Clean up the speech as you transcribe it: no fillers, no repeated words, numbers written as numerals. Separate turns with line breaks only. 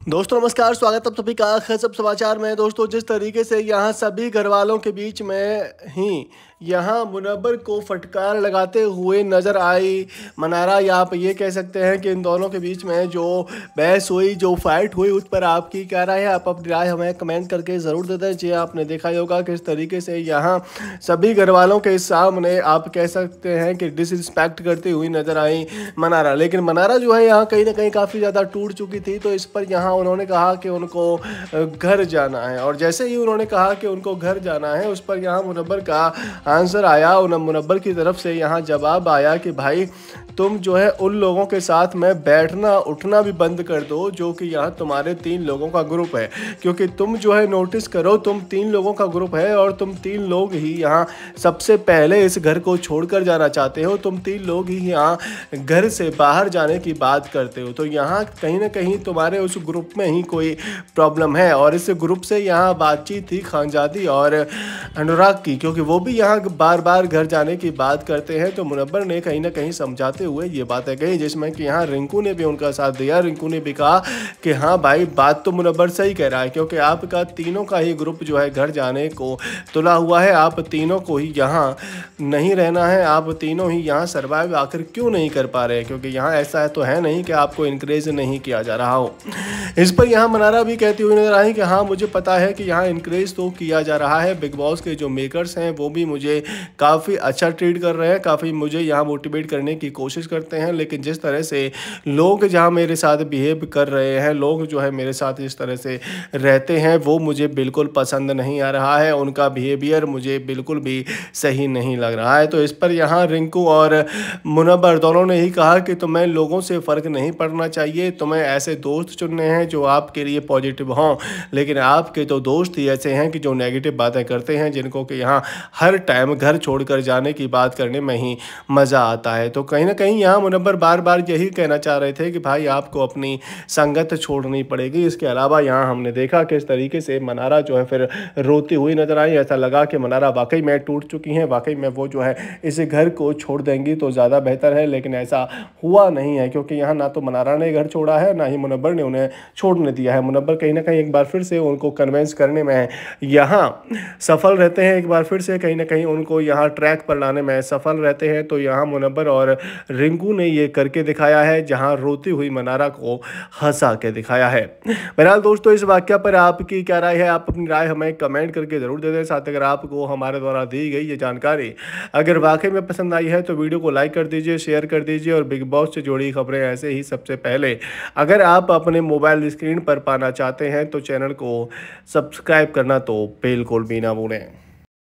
दोस्तों नमस्कार, स्वागत है आप सभी का खैसब समाचार में। दोस्तों जिस तरीके से यहाँ सभी घर वालों के बीच में ही यहाँ मुनव्वर को फटकार लगाते हुए नज़र आई मनारा, या आप ये कह सकते हैं कि इन दोनों के बीच में जो बहस हुई, जो फाइट हुई, उस पर आपकी क्या राय है? आप अपनी राय हमें कमेंट करके ज़रूर दे दीजिए। आपने देखा ही होगा किस तरीके से यहाँ सभी घर वालों के सामने आप कह सकते हैं कि डिसरिस्पेक्ट करती हुई नज़र आई मनारा। लेकिन मनारा जो है यहाँ कहीं ना कहीं काफ़ी ज़्यादा टूट चुकी थी, तो इस पर यहाँ उन्होंने कहा कि उनको घर जाना है, और जैसे ही उन्होंने कहा कि उनको घर जाना है, उस पर यहाँ मुनव्वर का आंसर आया। मुनव्वर की तरफ से यहाँ जवाब आया कि भाई तुम जो है उन लोगों के साथ में बैठना उठना भी बंद कर दो जो कि यहाँ तुम्हारे 3 लोगों का ग्रुप है, क्योंकि तुम जो है नोटिस करो, तुम 3 लोगों का ग्रुप है और तुम 3 लोग ही यहाँ सबसे पहले इस घर को छोड़कर जाना चाहते हो। तुम 3 लोग ही यहाँ घर से बाहर जाने की बात करते हो, तो यहाँ कहीं ना कहीं तुम्हारे उस ग्रुप में ही कोई प्रॉब्लम है। और इस ग्रुप से यहाँ बातचीत थी खानजादी और अनुराग की, क्योंकि वो भी यहाँ बार बार घर जाने की बात करते हैं। तो मुनव्वर ने कहीं ना कहीं समझाते हुए ये बातें कही, जिसमें कि यहाँ रिंकू ने भी उनका साथ दिया। रिंकू ने भी कहा कि हाँ भाई, बात तो मुनव्वर सही कह रहा है, क्योंकि आपका तीनों का ही ग्रुप जो है घर जाने को तुला हुआ है। आप तीनों को ही यहाँ नहीं रहना है, आप तीनों ही यहाँ सर्वाइव आखिर क्यों नहीं कर पा रहे हैं, क्योंकि यहाँ ऐसा तो है नहीं कि आपको इनकरेज नहीं किया जा रहा हो। इस पर यहाँ मनारा भी कहती हुई नजर आई कि हाँ मुझे पता है कि यहाँ इनकरेज तो किया जा रहा है, बिग बॉस के जो मेकर्स हैं वो भी मुझे काफ़ी अच्छा ट्रीट कर रहे हैं, काफ़ी मुझे यहाँ मोटिवेट करने की कोशिश करते हैं, लेकिन जिस तरह से लोग जहाँ मेरे साथ बिहेव कर रहे हैं, लोग जो है मेरे साथ इस तरह से रहते हैं, वो मुझे बिल्कुल पसंद नहीं आ रहा है। उनका बिहेवियर मुझे बिल्कुल भी सही नहीं लग रहा है। तो इस पर यहाँ रिंकू और मुनव्वर दोनों ने ही कहा कि तुम्हें लोगों से फ़र्क नहीं पड़ना चाहिए, तुम्हें ऐसे दोस्त चुनने हैं जो आपके लिए पॉजिटिव हों, लेकिन आपके तो दोस्त ही ऐसे हैं कि जो नेगेटिव बातें करते हैं, जिनको कि यहाँ हर टाइम घर छोड़कर जाने की बात करने में ही मज़ा आता है। तो कहीं ना कहीं यहाँ मुनव्वर बार बार यही कहना चाह रहे थे कि भाई आपको अपनी संगत छोड़नी पड़ेगी। इसके अलावा यहाँ हमने देखा कि इस तरीके से मनारा जो है फिर रोती हुई नजर आई। ऐसा लगा कि मनारा वाकई में टूट चुकी हैं, वाकई में वो जो है इस घर को छोड़ देंगी तो ज़्यादा बेहतर है, लेकिन ऐसा हुआ नहीं है, क्योंकि यहाँ ना तो मनारा ने घर छोड़ा है, ना ही मुनव्वर ने उन्हें छोड़ने दिया है। मुनव्वर कहीं ना कहीं एक बार फिर से उनको कन्वेंस करने में यहाँ सफल रहते हैं, एक बार फिर से कहीं ना कहीं उनको यहाँ ट्रैक पर लाने में सफल रहते हैं। तो यहाँ मुनव्वर और रिंकू ने ये करके दिखाया है, जहाँ रोती हुई मनारा को हंसा के दिखाया है। बहरहाल दोस्तों, इस वाक्य पर आपकी क्या राय है? आप अपनी राय हमें कमेंट करके ज़रूर दे दें। साथ अगर आपको हमारे द्वारा दी गई ये जानकारी अगर वाकई में पसंद आई है तो वीडियो को लाइक कर दीजिए, शेयर कर दीजिए, और बिग बॉस से जुड़ी खबरें ऐसे ही सबसे पहले अगर आप अपने मोबाइल स्क्रीन पर पाना चाहते हैं तो चैनल को सब्सक्राइब करना तो बिल्कुल भी ना भूलें।